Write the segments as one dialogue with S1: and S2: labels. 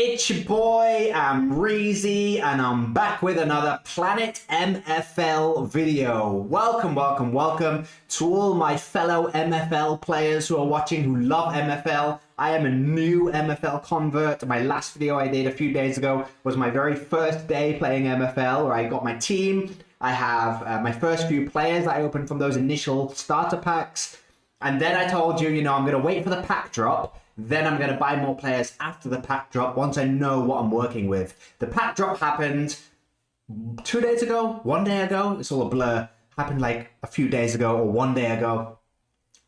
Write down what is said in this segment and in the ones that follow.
S1: It's your boy, Amreezy, and I'm back with another Planet MFL video. Welcome to all my fellow MFL players who are watching, who love MFL. I am a new MFL convert. My last video I did a few days ago was my very first day playing MFL, where I got my team. I have my first few players I opened from those initial starter packs. And then I told you, I'm going to wait for the pack drop. Then I'm going to buy more players after the pack drop once I know what I'm working with. The pack drop happened 2 days ago, 1 day ago. It's all a blur. Happened like a few days ago or 1 day ago.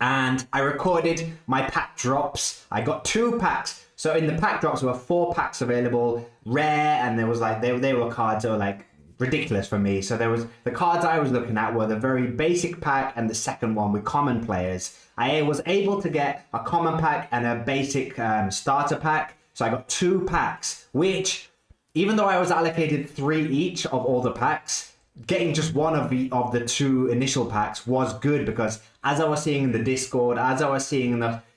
S1: And I recorded my pack drops. I got 2 packs. So in the pack drops, there were 4 packs available, rare, and there was like, they were cards that were like ridiculous for me. So there was, the cards I was looking at were the very basic pack and the second one with common players. I was able to get a common pack and a basic starter pack. So I got 2 packs, which, even though I was allocated 3 each of all the packs, getting just one of the 2 initial packs was good, because as I was seeing in the Discord, as I was seeing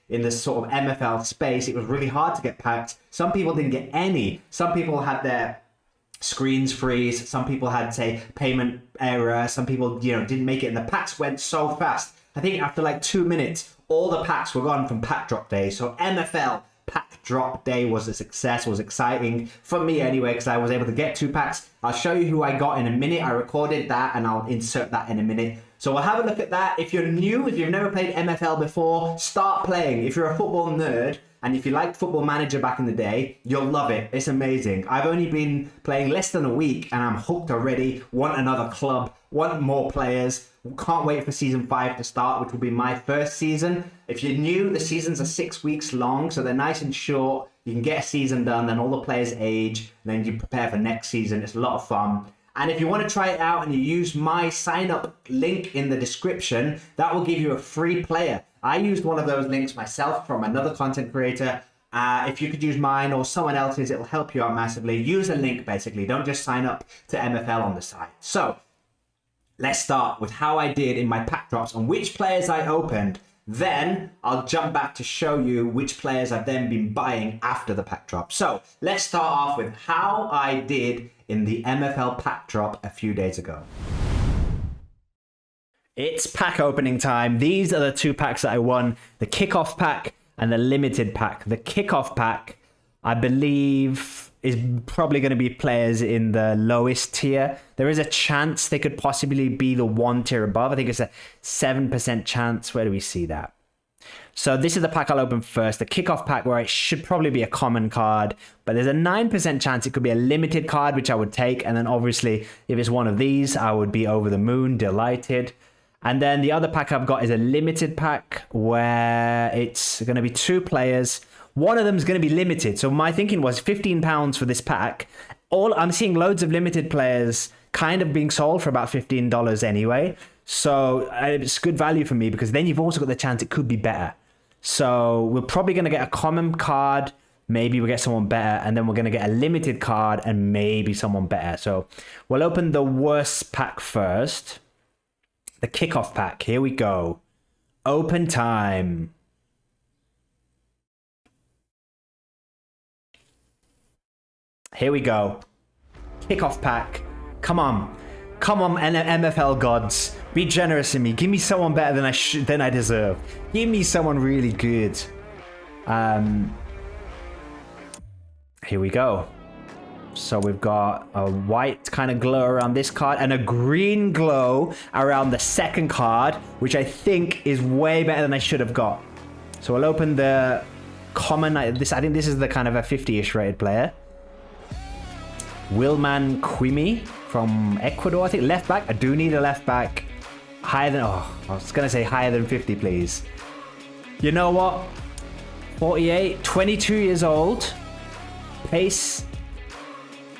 S1: in the sort of MFL space, it was really hard to get packs. Some people didn't get any. Some people had their screens freeze. Some people had, say, payment error. Some people, didn't make it, and the packs went so fast. I think after like 2 minutes, all the packs were gone from pack drop day. So MFL pack drop day was a success, was exciting for me anyway, because I was able to get 2 packs. I'll show you who I got in a minute. I recorded that and I'll insert that in a minute. So we'll have a look at that. If you're new, if you've never played MFL before, start playing. If you're a football nerd, and if you liked Football Manager back in the day, you'll love it. It's amazing. I've only been playing less than a week and I'm hooked already. Want another club, want more players. Can't wait for season 5 to start, which will be my first season. If you're new, the seasons are 6 weeks long, so they're nice and short. You can get a season done, then all the players age, and then you prepare for next season. It's a lot of fun. And if you want to try it out and you use my sign up link in the description, that will give you a free player. I used one of those links myself from another content creator. If you could use mine or someone else's, it'll help you out massively. Use a link, basically. Don't just sign up to MFL on the site. So let's start with how I did in my pack drops and which players I opened. Then I'll jump back to show you which players I've then been buying after the pack drop. So let's start off with how I did in the MFL pack drop a few days ago. It's pack opening time. These are the 2 packs that I won, the kickoff pack and the limited pack. The kickoff pack, I believe, is probably going to be players in the lowest tier. There is a chance they could possibly be the 1 tier above. I think it's a 7% chance. Where do we see that? So this is the pack I'll open first, the kickoff pack, where it should probably be a common card, but there's a 9% chance it could be a limited card, which I would take. And then obviously, if it's one of these, I would be over the moon, delighted. And then the other pack I've got is a limited pack, where it's going to be 2 players. One of them is going to be limited. So my thinking was £15 for this pack. I'm seeing loads of limited players kind of being sold for about $15 anyway. So it's good value for me, because then you've also got the chance it could be better. So we're probably going to get a common card. Maybe we'll get someone better. And then we're going to get a limited card and maybe someone better. So we'll open the worst pack first. The kickoff pack. Here we go. Open time. Here we go. Kickoff pack. Come on. Come on, MFL gods. Be generous to me. Give me someone better than I deserve. Give me someone really good. Here we go. So we've got a white kind of glow around this card and a green glow around the second card, which I think is way better than I should have got. So we'll open the common. I think this is the kind of a 50-ish rated player. Wilman Quimi from Ecuador, I think, left back. I do need a left back higher than, I was going to say higher than 50, please. You know what? 48, 22 years old. Pace.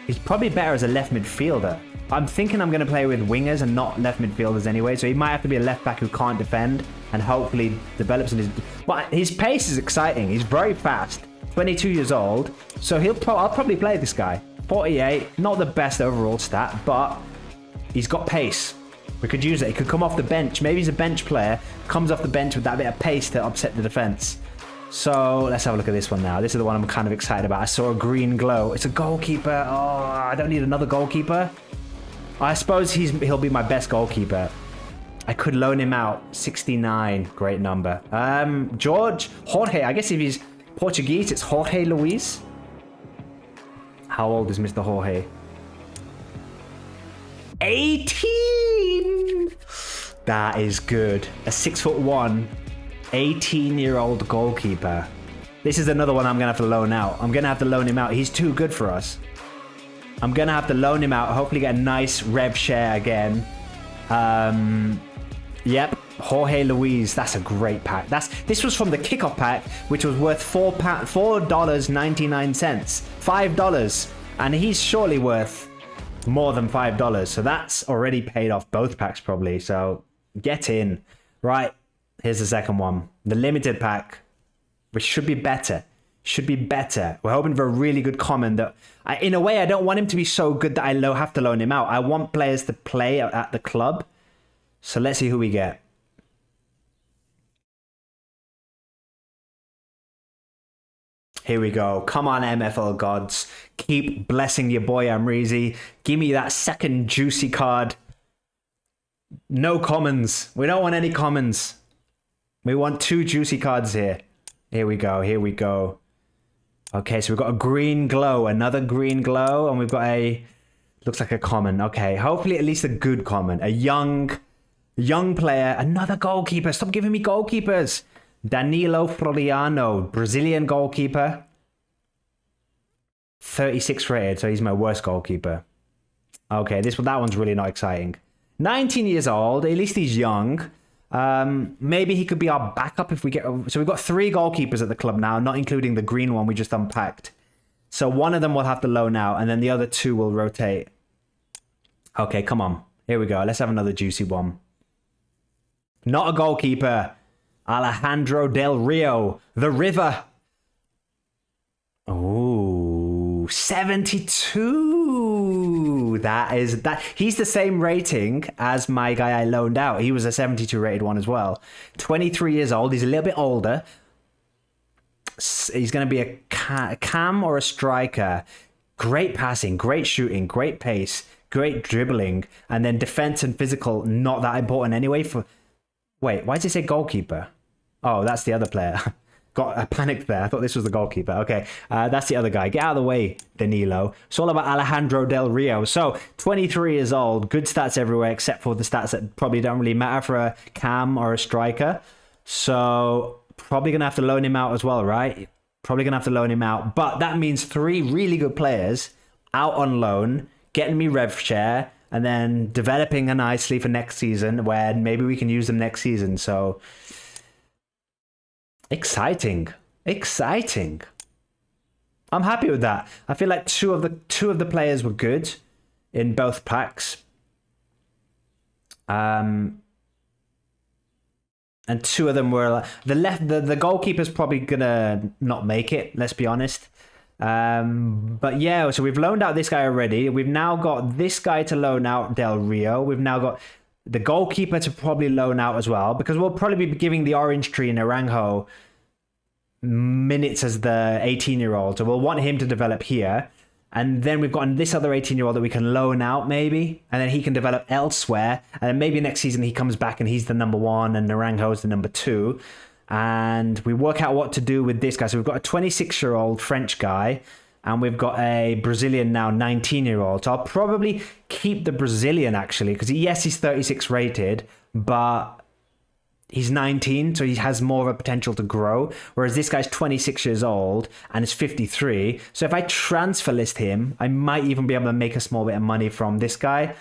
S1: He's probably better as a left midfielder. I'm thinking I'm going to play with wingers and not left midfielders anyway, so he might have to be a left back who can't defend and hopefully develops in his... But his pace is exciting. He's very fast. 22 years old. So I'll probably play this guy. 48, not the best overall stat, but he's got pace. We could use it. He could come off the bench. Maybe he's a bench player, comes off the bench with that bit of pace to upset the defense. So let's have a look at this one now. This is the one I'm kind of excited about. I saw a green glow. It's a goalkeeper. Oh, I don't need another goalkeeper. I suppose he'll be my best goalkeeper. I could loan him out. 69. Great number. Jorge. I guess if he's Portuguese, it's Jorge Luis. How old is Mr. Jorge? 18! That is good. A 6'1", 18-year-old goalkeeper. This is another one I'm going to have to loan out. I'm going to have to loan him out. He's too good for us. I'm going to have to loan him out. Hopefully get a nice rev share again. Yep. Jorge Luis. That's a great pack. This was from the kickoff pack, which was worth $4.99. $5. And he's surely worth more than $5. So that's already paid off both packs probably. So get in. Right. Here's the second one. The limited pack, which should be better. Should be better. We're hoping for a really good common that, in a way, I don't want him to be so good that I have to loan him out. I want players to play at the club. So let's see who we get. Here we go. Come on, MFL gods. Keep blessing your boy Amreezy. Give me that second juicy card. No commons. We don't want any commons. We want 2 juicy cards here. Here we go. Here we go. Okay, so we've got a green glow. Another green glow. And we've got a... Looks like a common. Okay, hopefully at least a good common. A young player. Another goalkeeper. Stop giving me goalkeepers. Danilo Floriano, Brazilian goalkeeper. 36 rated, so he's my worst goalkeeper. Okay, that one's really not exciting. 19 years old, at least he's young. Maybe he could be our backup if we get... So we've got 3 goalkeepers at the club now, not including the green one we just unpacked. So one of them will have to loan out, and then the other 2 will rotate. Okay, come on. Here we go. Let's have another juicy one. Not a goalkeeper. Alejandro Del Rio, the River. Oh, 72. That. He's the same rating as my guy I loaned out. He was a 72 rated one as well. 23 years old. He's a little bit older. He's going to be a cam or a striker. Great passing, great shooting, great pace, great dribbling, and then defense and physical, not that important anyway. Wait, why does it say goalkeeper? Oh, that's the other player. I panicked there. I thought this was the goalkeeper. Okay, that's the other guy. Get out of the way, Danilo. It's all about Alejandro Del Rio. So, 23 years old. Good stats everywhere, except for the stats that probably don't really matter for a cam or a striker. So, probably going to have to loan him out as well, right? Probably going to have to loan him out. But that means 3 really good players out on loan, getting me rev share, and then developing her nicely for next season, where maybe we can use them next season. So, exciting. I'm happy with that. I feel like two of the players were good in both packs. And 2 of them were the goalkeeper's probably gonna not make it, let's be honest. But yeah, so we've loaned out this guy already. We've now got this guy to loan out, Del Rio. We've now got the goalkeeper to probably loan out as well, because we'll probably be giving the orange tree in Naranjo minutes as the 18-year-old. So we'll want him to develop here. And then we've got this other 18-year-old that we can loan out maybe. And then he can develop elsewhere. And then maybe next season he comes back and he's the number 1 and Naranjo's the number 2. And we work out what to do with this guy. So we've got a 26-year-old French guy, and we've got a Brazilian now 19-year-old. So I'll probably keep the Brazilian actually, because yes, he's 36 rated, but he's 19, so he has more of a potential to grow. Whereas this guy's 26 years old and is 53. So if I transfer list him, I might even be able to make a small bit of money from this guy.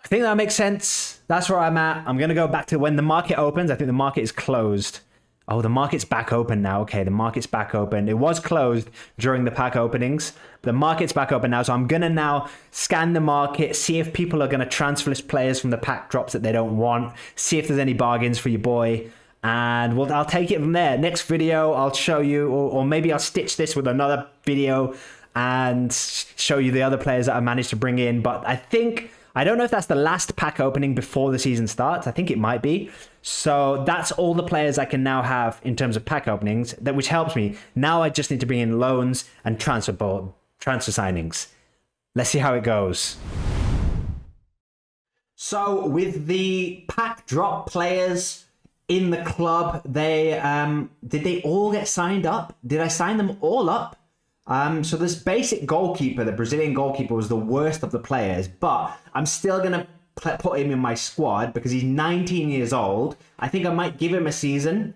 S1: I think that makes sense. That's where I'm at. I'm going to go back to when the market opens. I think the market is closed. Oh, the market's back open now. Okay, the market's back open. It was closed during the pack openings. The market's back open now. So I'm going to now scan the market, see if people are going to transfer list players from the pack drops that they don't want, see if there's any bargains for your boy. And I'll take it from there. Next video, I'll show you, or maybe I'll stitch this with another video and show you the other players that I managed to bring in. But I think I don't know if that's the last pack opening before the season starts. I think it might be. So that's all the players I can now have in terms of pack openings, which helps me. Now I just need to bring in loans and transfer signings. Let's see how it goes. So with the pack drop players in the club, did they all get signed up? Did I sign them all up? So this basic goalkeeper, the Brazilian goalkeeper, was the worst of the players, but I'm still going to put him in my squad because he's 19 years old. I think I might give him a season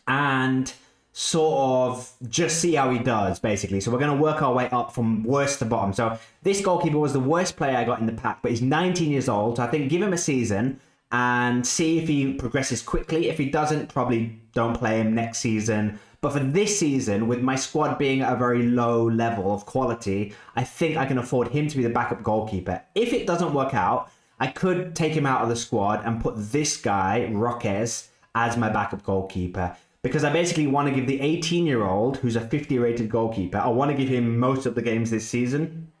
S1: and sort of just see how he does, basically. So we're going to work our way up from worst to bottom. So this goalkeeper was the worst player I got in the pack, but he's 19 years old. So I think give him a season and see if he progresses quickly. If he doesn't, probably don't play him next season. But for this season, with my squad being at a very low level of quality, I think I can afford him to be the backup goalkeeper. If it doesn't work out, I could take him out of the squad and put this guy, Roques, as my backup goalkeeper. Because I basically want to give the 18-year-old, who's a 50 rated goalkeeper, I want to give him most of the games this season.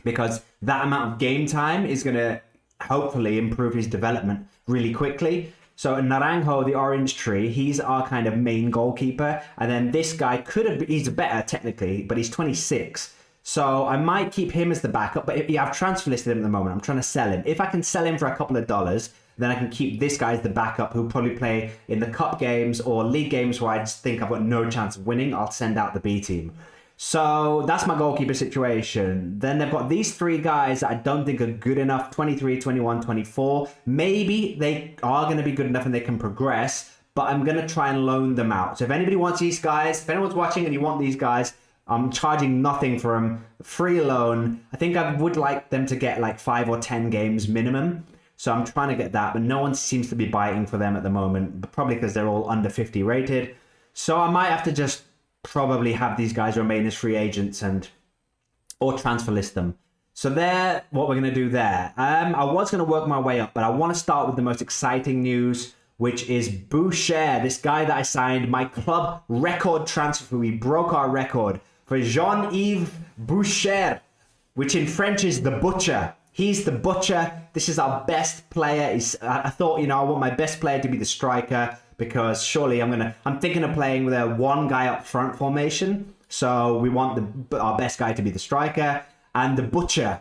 S1: Because that amount of game time is going to hopefully improve his development really quickly. So Naranjo, the orange tree, he's our kind of main goalkeeper. And then this guy he's better technically, but he's 26. So I might keep him as the backup, but I've transfer listed him at the moment. I'm trying to sell him. If I can sell him for a couple of dollars, then I can keep this guy as the backup who'll probably play in the cup games or league games where I just think I've got no chance of winning. I'll send out the B team. So that's my goalkeeper situation. Then they've got these three guys that I don't think are good enough, 23, 21, 24. Maybe they are going to be good enough and they can progress, but I'm going to try and loan them out. So if anybody wants these guys, if anyone's watching and you want these guys, I'm charging nothing for them, free loan. I think I would like them to get like 5 or 10 games minimum. So I'm trying to get that, but no one seems to be biting for them at the moment, probably because they're all under 50 rated. So I might have to just probably have these guys remain as free agents or transfer list them. So there, what we're going to do there. I was going to work my way up, but I want to start with the most exciting news, which is Boucher, this guy that I signed, my club record transfer. We broke our record for Jean-Yves Boucher, which in French is the butcher. He's the butcher. This is our best player. I thought, I want my best player to be the striker because surely I'm thinking of playing with a one guy up front formation. So we want our best guy to be the striker. And the butcher,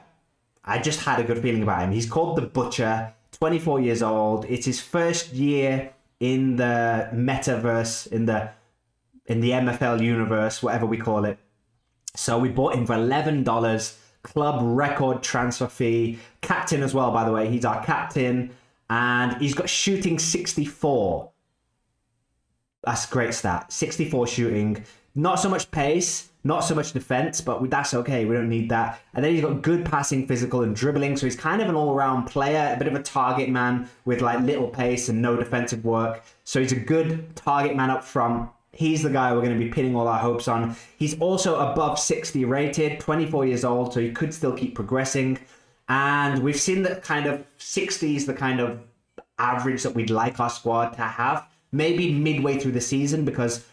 S1: I just had a good feeling about him. He's called the Butcher, 24 years old. It's his first year in the metaverse, in the MFL universe, whatever we call it. So we bought him for $11, club record transfer fee. Captain as well, by the way. He's our captain. And he's got shooting 64. That's a great stat. 64 shooting. Not so much pace, not so much defense, but that's okay. We don't need that. And then he's got good passing, physical, and dribbling. So he's kind of an all-around player, a bit of a target man with like little pace and no defensive work. So he's a good target man up front. He's the guy we're going to be pinning all our hopes on. He's also above 60 rated, 24 years old, so he could still keep progressing. And we've seen that kind of 60 is the kind of average that we'd like our squad to have. Maybe midway through the season, because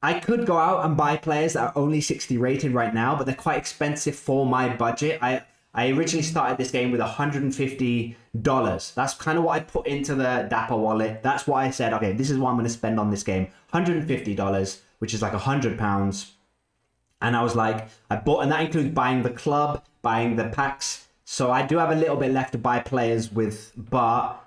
S1: I could go out and buy players that are only 60 rated right now, but they're quite expensive for my budget. I originally started this game with $150. That's kind of what I put into the Dapper wallet. That's why I said, okay, this is what I'm going to spend on this game. $150, which is like £100. And I was like, and that includes buying the club, buying the packs. So I do have a little bit left to buy players with, but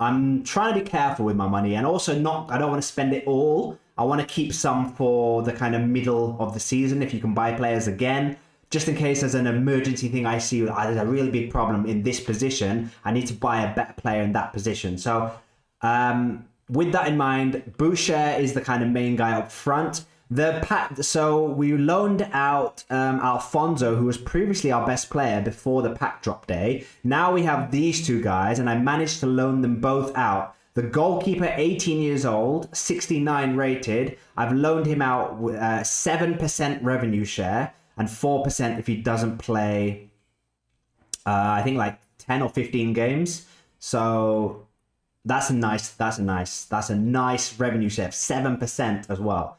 S1: I'm trying to be careful with my money, and also I don't want to spend it all. I want to keep some for the kind of middle of the season if you can buy players again, just in case there's an emergency thing I see, there's a really big problem in this position. I need to buy a better player in that position. So with that in mind, Boucher is the kind of main guy up front. So we loaned out Alfonso, who was previously our best player before the pack drop day. Now we have these two guys, and I managed to loan them both out. The goalkeeper, 18 years old, 69 rated. I've loaned him out with 7% revenue share and 4% if he doesn't play, I think like 10 or 15 games. So that's a nice revenue share, 7% as well.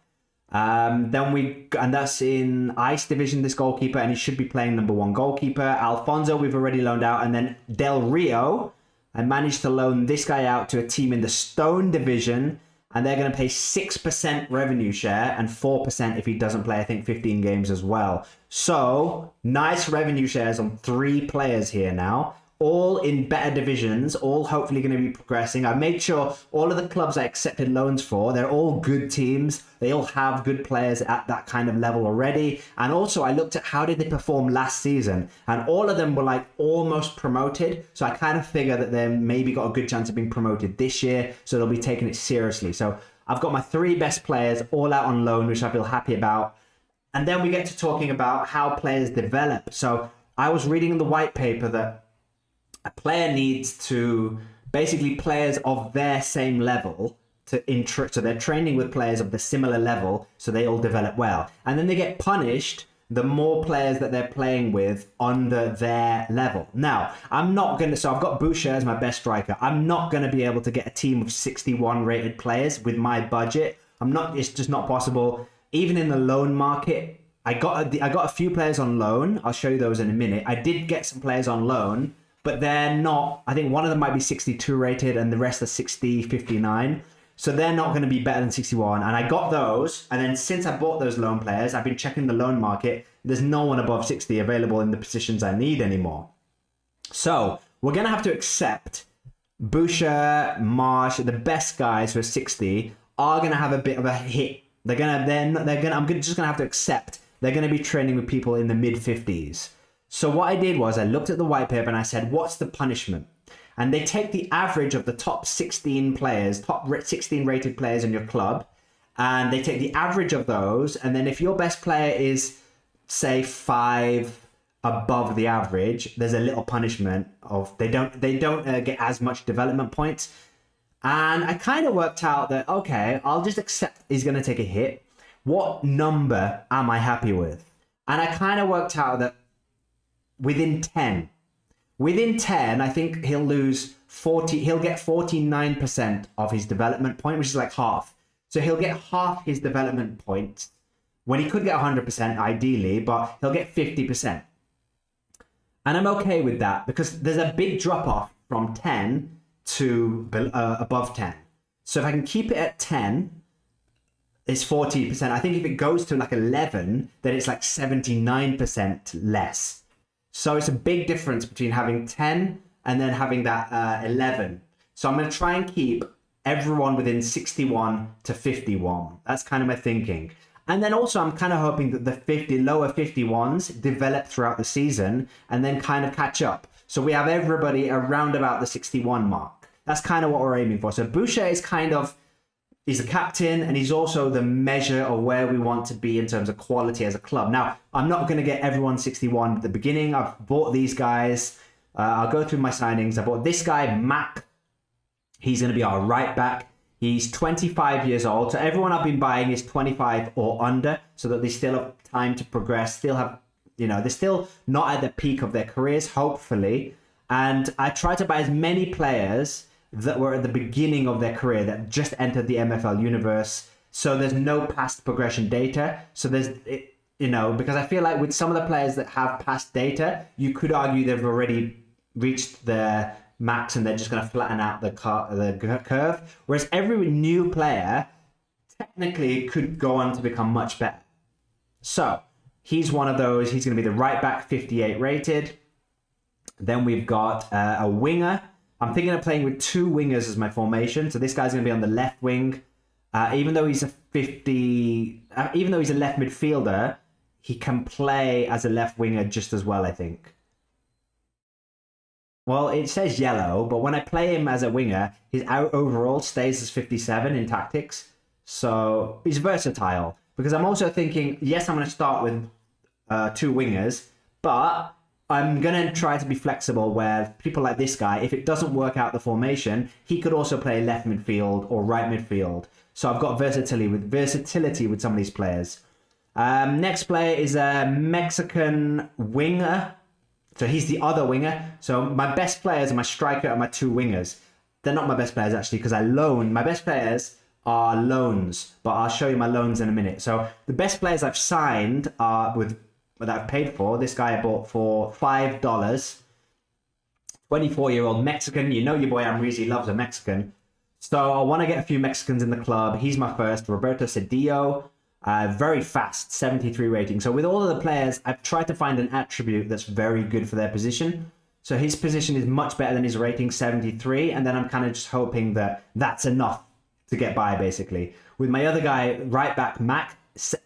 S1: And that's in Ice Division, this goalkeeper, and he should be playing number 1 goalkeeper. Alfonso, we've already loaned out. And then Del Rio, I managed to loan this guy out to a team in the Stone Division, and they're going to pay 6% revenue share and 4% if he doesn't play, I think, 15 games as well. So, nice revenue shares on 3 players here now, all in better divisions, all hopefully going to be progressing. I made sure all of the clubs I accepted loans for, they're all good teams. They all have good players at that kind of level already. And also I looked at how did they perform last season, and all of them were like almost promoted. So I kind of figure that they maybe got a good chance of being promoted this year. So they'll be taking it seriously. So I've got my 3 best players all out on loan, which I feel happy about. And then we get to talking about how players develop. So I was reading in the white paper that a player needs to basically players of their same level so they're training with players of the similar level so they all develop well, and then they get punished the more players that they're playing with under their level. Now I've got Boucher as my best striker. I'm not going to be able to get a team of 61 rated players with my budget. It's just not possible. Even in the loan market, I got a few players on loan. I'll show you those in a minute. I did get some players on loan, but they're not, I think one of them might be 62 rated and the rest are 60, 59. So they're not going to be better than 61. And I got those. And then since I bought those loan players, I've been checking the loan market. There's no one above 60 available in the positions I need anymore. So we're going to have to accept Boucher, Marsh, the best guys who are 60 are going to have a bit of a hit. I'm just going to have to accept they're going to be training with people in the mid 50s. So what I did was I looked at the white paper and I said, what's the punishment? And they take the average of the top 16 players, top 16 rated players in your club, and they take the average of those. And then if your best player is, say, 5 above the average, there's a little punishment of they don't get as much development points. And I kind of worked out that, okay, I'll just accept he's going to take a hit. What number am I happy with? And I kind of worked out that within 10, I think he'll lose 40. He'll get 49% of his development point, which is like half. So he'll get half his development points when he could get 100% ideally, but he'll get 50%. And I'm okay with that because there's a big drop off from 10 to above 10. So if I can keep it at 10, it's 40%. I think if it goes to like 11, then it's like 79% less. So it's a big difference between having 10 and then having that 11. So I'm going to try and keep everyone within 61 to 51. That's kind of my thinking. And then also I'm kind of hoping that the lower 51s develop throughout the season and then kind of catch up. So we have everybody around about the 61 mark. That's kind of what we're aiming for. So Boucher is he's the captain and he's also the measure of where we want to be in terms of quality as a club. Now, I'm not going to get everyone 61 at the beginning. I've bought these guys. I'll go through my signings. I bought this guy, Mac. He's going to be our right back. He's 25 years old. So everyone I've been buying is 25 or under so that they still have time to progress, they're still not at the peak of their careers, hopefully. And I try to buy as many players that were at the beginning of their career that just entered the MFL universe. So there's no past progression data. So because I feel like with some of the players that have past data, you could argue they've already reached their max and they're just going to flatten out the curve. Whereas every new player technically could go on to become much better. So he's one of those. He's going to be the right back, 58 rated. Then we've got a winger. I'm thinking of playing with 2 wingers as my formation. So this guy's going to be on the left wing. Even though he's a left midfielder, he can play as a left winger just as well, I think. Well, it says yellow, but when I play him as a winger, his overall stays as 57 in tactics. So he's versatile. Because I'm also thinking, yes, I'm going to start with 2 wingers, but I'm going to try to be flexible where people like this guy, if it doesn't work out the formation, he could also play left midfield or right midfield. So I've got versatility with some of these players. Next player is a Mexican winger. So he's the other winger. So my best players are my striker and my 2 wingers. They're not my best players actually because I loaned. My best players are loans, but I'll show you my loans in a minute. So the best players I've signed are that I've paid for. This guy I bought for $5. 24-year-old Mexican. You know your boy Amreezy loves a Mexican. So I want to get a few Mexicans in the club. He's my first, Roberto Cedillo. Very fast, 73 rating. So with all of the players, I've tried to find an attribute that's very good for their position. So his position is much better than his rating, 73. And then I'm kind of just hoping that that's enough to get by, basically. With my other guy, right back, Mac,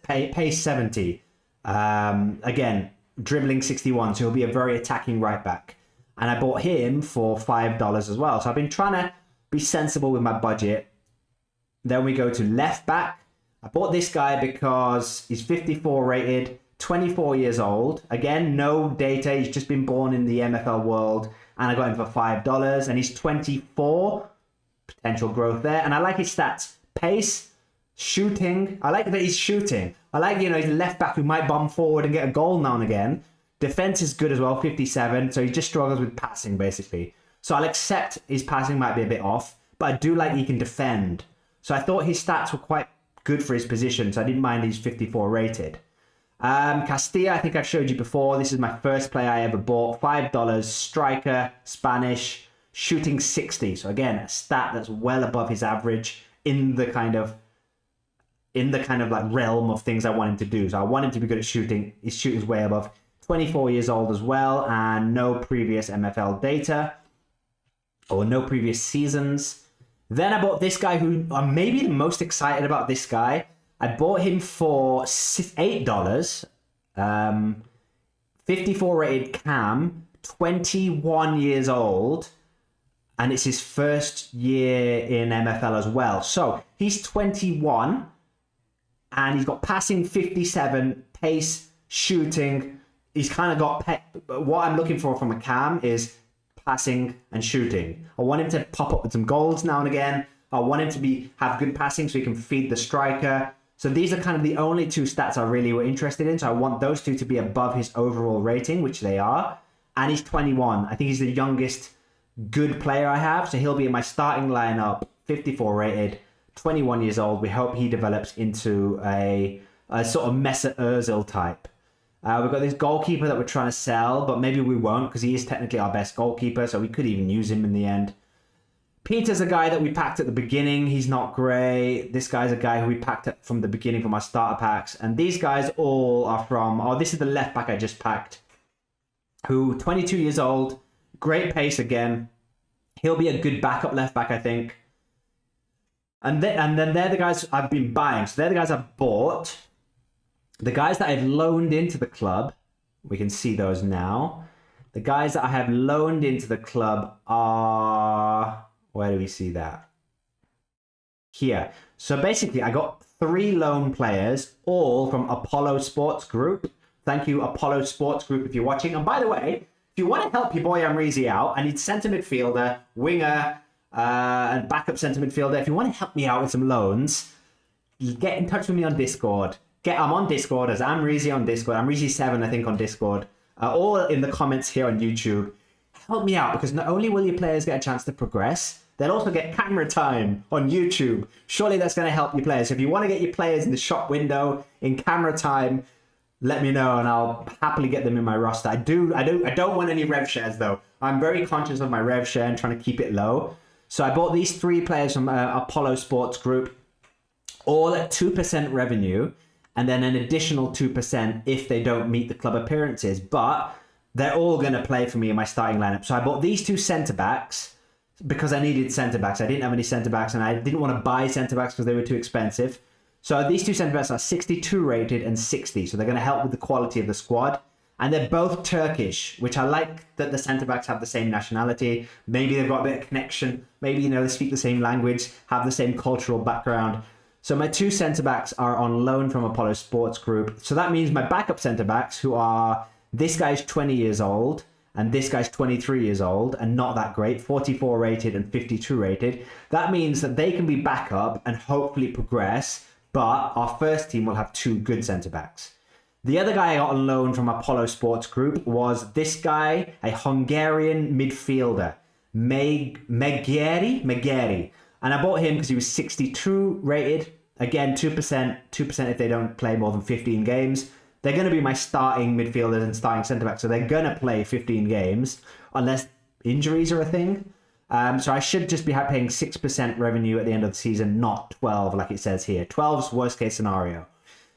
S1: pace 70. Again, dribbling 61. So he'll be a very attacking right back. And I bought him for $5 as well. So I've been trying to be sensible with my budget. Then we go to left back. I bought this guy because he's 54 rated, 24 years old. Again, no data. He's just been born in the MFL world. And I got him for $5. And he's 24. Potential growth there. And I like his stats. Pace, shooting. I like that he's shooting. I like, he's a left back who might bomb forward and get a goal now and again. Defense is good as well, 57. So he just struggles with passing, basically. So I'll accept his passing might be a bit off. But I do like he can defend. So I thought his stats were quite good for his position. So I didn't mind he's 54 rated. Castilla, I think I've showed you before. This is my first player I ever bought. $5. Striker, Spanish, shooting 60. So again, a stat that's well above his average in the kind of like realm of things I want him to do. So I want him to be good at shooting. His shooting's way above. 24 years old as well, and no previous MFL data or no previous seasons. Then I bought this guy who I'm maybe the most excited about. This guy, I bought him for $8. 54 rated cam, 21 years old, and it's his first year in MFL as well. So he's 21, and he's got passing 57, pace, shooting. He's kind of got what I'm looking for from a cam is passing and shooting. I want him to pop up with some goals now and again. I want him to have good passing so he can feed the striker. So these are kind of the only two stats I really were interested in. So I want those two to be above his overall rating, which they are. And he's 21. I think he's the youngest good player I have. So he'll be in my starting lineup, 54 rated, 21 years old. We hope he develops into a sort of Mesut Ozil type. We've got this goalkeeper that we're trying to sell, but maybe we won't because he is technically our best goalkeeper, so we could even use him in the end. Peter's a guy that we packed at the beginning. He's not great. This guy's a guy who we packed up from the beginning from our starter packs. And these guys all are from... Oh, this is the left back I just packed. Who, 22 years old. Great pace again. He'll be a good backup left back, I think. And then they're the guys I've been buying. So they're the guys I've bought. The guys that I've loaned into the club, we can see those now. The guys that I have loaned into the club are... Where do we see that? Here. So basically, I got 3 loan players, all from Apollo Sports Group. Thank you, Apollo Sports Group, if you're watching. And by the way, if you want to help your boy Amreezy out, I need centre midfielder, winger, and backup centre midfielder. If you want to help me out with some loans, get in touch with me on Discord. I'm on Discord as Amreezy on Discord. Amreezy7, I think, on Discord. Or in the comments here on YouTube. Help me out, because not only will your players get a chance to progress, they'll also get camera time on YouTube. Surely that's going to help your players. So if you want to get your players in the shop window in camera time, let me know and I'll happily get them in my roster. I don't want any rev shares though. I'm very conscious of my rev share and trying to keep it low. So I bought these 3 players from Apollo Sports Group, all at 2% revenue, and then an additional 2% if they don't meet the club appearances. But they're all going to play for me in my starting lineup. So I bought these 2 centre-backs because I needed centre-backs. I didn't have any centre-backs, and I didn't want to buy centre-backs because they were too expensive. So these 2 centre-backs are 62 rated and 60. So they're going to help with the quality of the squad. And they're both Turkish, which I like that the centre-backs have the same nationality. Maybe they've got a bit of connection. Maybe, they speak the same language, have the same cultural background. So my 2 centre-backs are on loan from Apollo Sports Group. So that means my backup centre-backs, who are... This guy's 20 years old, and this guy's 23 years old, and not that great, 44 rated and 52 rated. That means that they can be backup and hopefully progress, but our first team will have 2 good centre-backs. The other guy I got on loan from Apollo Sports Group was this guy, a Hungarian midfielder, Megeri. And I bought him because he was 62 rated. Again, 2% if they don't play more than 15 games. They're going to be my starting midfielders and starting centre-backs, so they're going to play 15 games unless injuries are a thing. So I should just be paying 6% revenue at the end of the season, not 12 like it says here. 12's worst case scenario.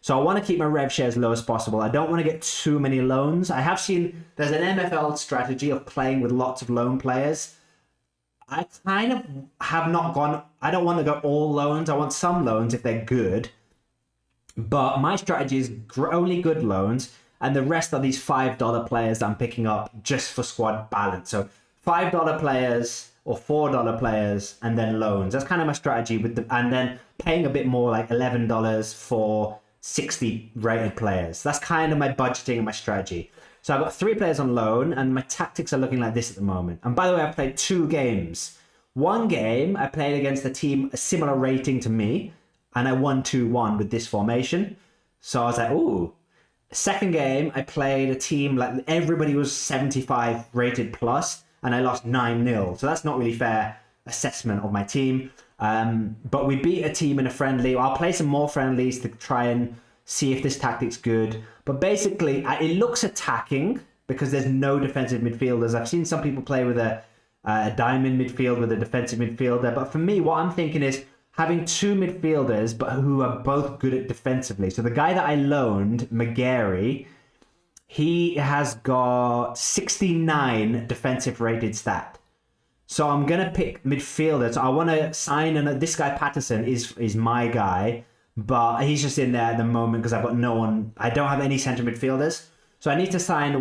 S1: So I want to keep my rev share as low as possible. I don't want to get too many loans. I have seen there's an MFL strategy of playing with lots of loan players. I kind of have not gone, I don't want to go all loans. I want some loans if they're good. But my strategy is only good loans, and the rest are these $5 players that I'm picking up just for squad balance. So $5 players or $4 players and then loans. That's kind of my strategy and then paying a bit more, like $11 for 60 rated players. That's kind of my budgeting and my strategy. So I've got 3 players on loan, and my tactics are looking like this at the moment. And by the way, I've played 2 games. One game, I played against a team a similar rating to me, and I won 2-1 with this formation. So I was like, ooh. Second game, I played a team like everybody was 75 rated plus, and I lost 9-0. So that's not really fair assessment of my team. But we beat a team in a friendly. I'll play some more friendlies to try and see if this tactic's good. But basically, it looks attacking because there's no defensive midfielders. I've seen some people play with a diamond midfield with a defensive midfielder. But for me, what I'm thinking is having 2 midfielders, but who are both good at defensively. So the guy that I loaned, McGarry, he has got 69 defensive rated stat. So I'm going to pick midfielders. I want to sign, and this guy Patterson is my guy. But he's just in there at the moment because I've got no one. I don't have any centre midfielders. So I need to sign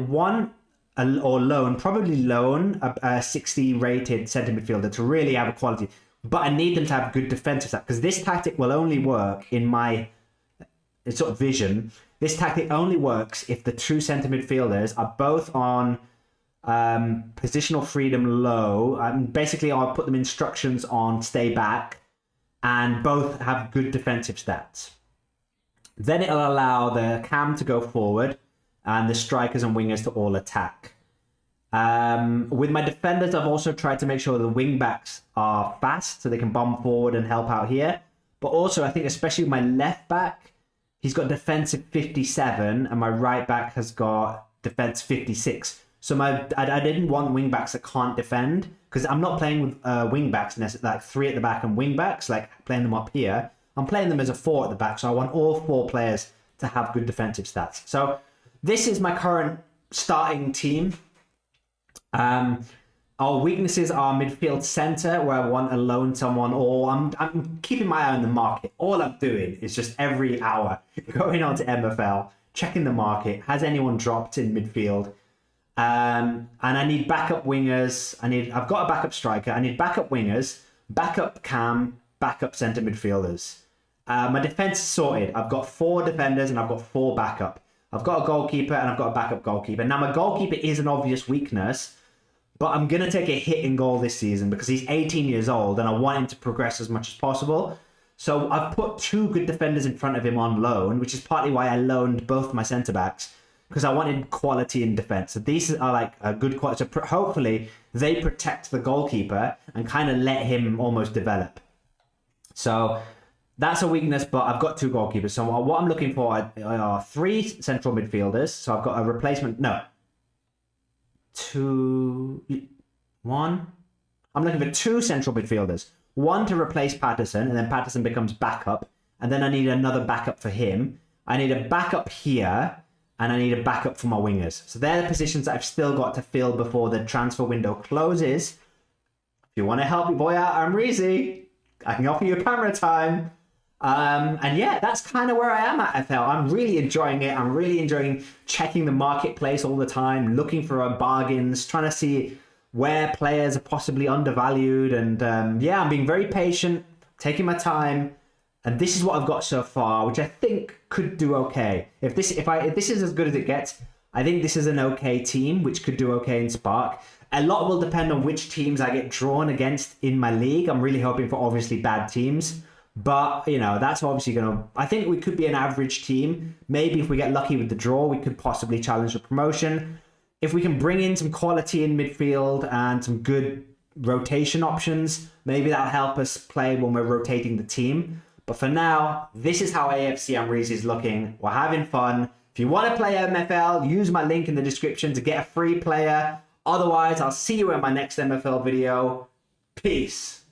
S1: probably loan a 60 rated centre midfielder to really have a quality. But I need them to have good defensive stats because this tactic will only work in my sort of vision. This tactic only works if the 2 centre midfielders are both on positional freedom low. Basically, I'll put them instructions on stay back, and both have good defensive stats. Then it'll allow the cam to go forward and the strikers and wingers to all attack. With my defenders, I've also tried to make sure the wing backs are fast so they can bomb forward and help out here. But also, I think especially with my left back, he's got defensive 57 and my right back has got defense 56. So I didn't want wing backs that can't defend, because I'm not playing with wing backs like 3 at the back and wing backs, like playing them up here. I'm playing them as a 4 at the back, so I want all 4 players to have good defensive stats. So this is my current starting team. Our weaknesses are midfield centre, where I want to loan someone, or I'm keeping my eye on the market. All I'm doing is just every hour going on to MFL, checking the market. Has anyone dropped in midfield? And I need backup wingers. I've got a backup striker. I need backup wingers, backup cam, backup centre midfielders. My defence is sorted. I've got 4 defenders and I've got 4 backup. I've got a goalkeeper and I've got a backup goalkeeper. Now my goalkeeper is an obvious weakness, but I'm going to take a hit in goal this season because he's 18 years old and I want him to progress as much as possible. So I've put 2 good defenders in front of him on loan, which is partly why I loaned both my centre-backs, because I wanted quality in defence. So these are like a good quality. So hopefully they protect the goalkeeper and kind of let him almost develop. So that's a weakness, but I've got 2 goalkeepers. So what I'm looking for are 3 central midfielders. So I've got a replacement. No. 1. I'm looking for 2 central midfielders. 1 to replace Patterson, and then Patterson becomes backup. And then I need another backup for him. I need a backup here, and I need a backup for my wingers. So they're the positions that I've still got to fill before the transfer window closes. If you want to help your boy out, Amreezy, I can offer you camera time. And yeah, that's kind of where I am at FL. I'm really enjoying it. I'm really enjoying checking the marketplace all the time, looking for bargains, trying to see where players are possibly undervalued. And yeah, I'm being very patient, taking my time. And this is what I've got so far, which I think could do okay. If this is as good as it gets, I think this is an okay team, which could do okay in Spark. A lot will depend on which teams I get drawn against in my league. I'm really hoping for obviously bad teams. But, you know, that's obviously going to... I think we could be an average team. Maybe if we get lucky with the draw, we could possibly challenge for promotion. If we can bring in some quality in midfield and some good rotation options. Maybe that'll help us play when we're rotating the team. But for now, this is how AFC Amreezy is looking. We're having fun. If you want to play MFL, use my link in the description to get a free player. Otherwise, I'll see you in my next MFL video. Peace.